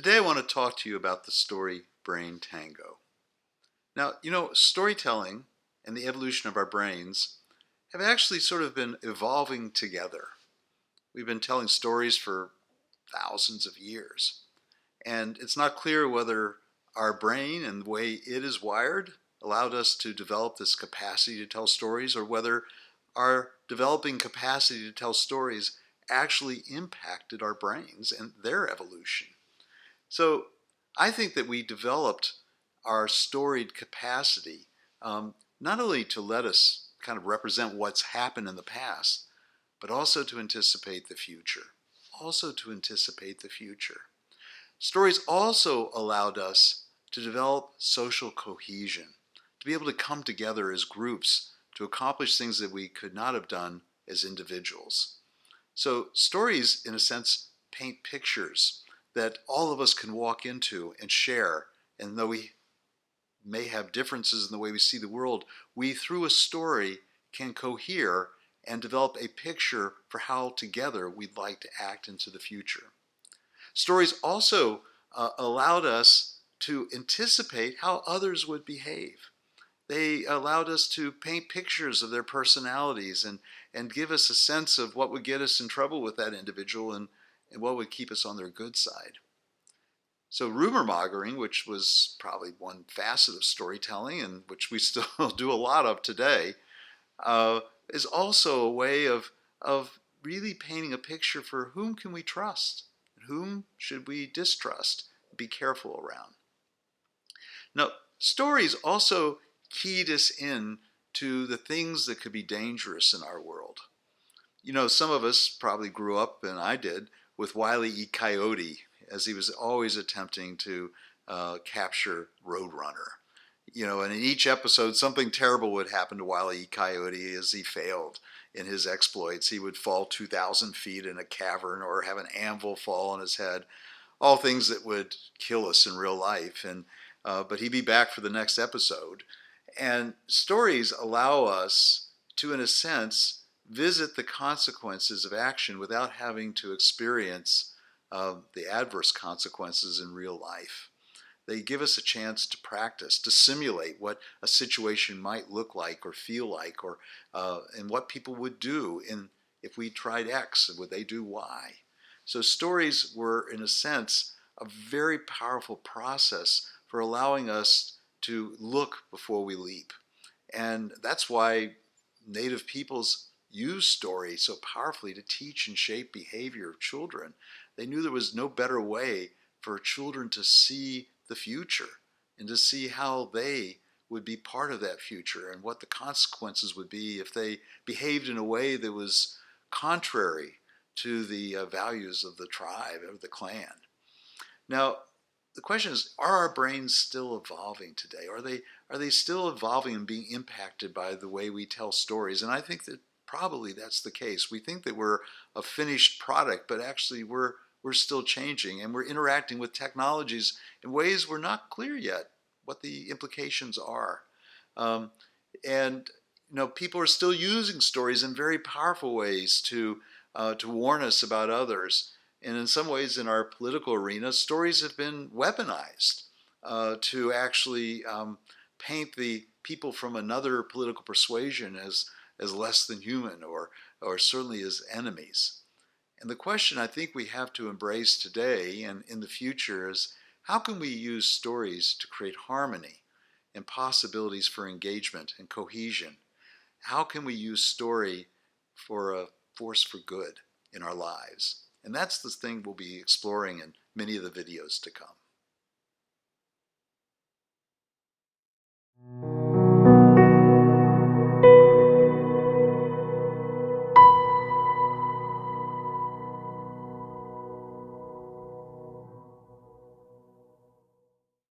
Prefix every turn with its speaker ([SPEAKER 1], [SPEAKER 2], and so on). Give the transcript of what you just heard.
[SPEAKER 1] Today I want to talk to you about the Story-Brain Tango. Now, storytelling and the evolution of our brains have actually sort of been evolving together. We've been telling stories for thousands of years, and it's not clear whether our brain and the way it is wired allowed us to develop this capacity to tell stories, or whether our developing capacity to tell stories actually impacted our brains and their evolution. So I think that we developed our storied capacity not only to let us kind of represent what's happened in the past, but also to anticipate the future. Also to anticipate the future. Stories also allowed us to develop social cohesion, to be able to come together as groups to accomplish things that we could not have done as individuals. So stories, in a sense, paint pictures that all of us can walk into and share. And though we may have differences in the way we see the world, we, through a story, can cohere and develop a picture for how together we'd like to act into the future. Stories also allowed us to anticipate how others would behave. They allowed us to paint pictures of their personalities and give us a sense of what would get us in trouble with that individual and what would keep us on their good side. So rumor mongering, which was probably one facet of storytelling and which we still do a lot of today, is also a way of really painting a picture for whom can we trust and whom should we distrust, be careful around. Now, stories also keyed us in to the things that could be dangerous in our world. Some of us probably grew up, and I did, with Wile E. Coyote, as he was always attempting to capture Roadrunner. And in each episode, something terrible would happen to Wile E. Coyote as he failed in his exploits. He would fall 2,000 feet in a cavern or have an anvil fall on his head, all things that would kill us in real life. But he'd be back for the next episode. And stories allow us to, in a sense, visit the consequences of action without having to experience the adverse consequences in real life. They give us a chance to practice, to simulate what a situation might look like or feel like, and what people would do if we tried X, would they do Y? So stories were, in a sense, a very powerful process for allowing us to look before we leap. And that's why native peoples use story so powerfully to teach and shape behavior of children. They knew there was no better way for children to see the future and to see how they would be part of that future and what the consequences would be if they behaved in a way that was contrary to the values of the tribe or the clan. Now, the question is, are our brains still evolving today? Are they still evolving and being impacted by the way we tell stories? And I think that probably that's the case. We think that we're a finished product, but actually we're still changing, and we're interacting with technologies in ways we're not clear yet what the implications are. And people are still using stories in very powerful ways to warn us about others. And in some ways, in our political arena, stories have been weaponized to actually paint the people from another political persuasion as less than human, or certainly as enemies. And the question I think we have to embrace today and in the future is, how can we use stories to create harmony and possibilities for engagement and cohesion? How can we use story for a force for good in our lives? And that's the thing we'll be exploring in many of the videos to come.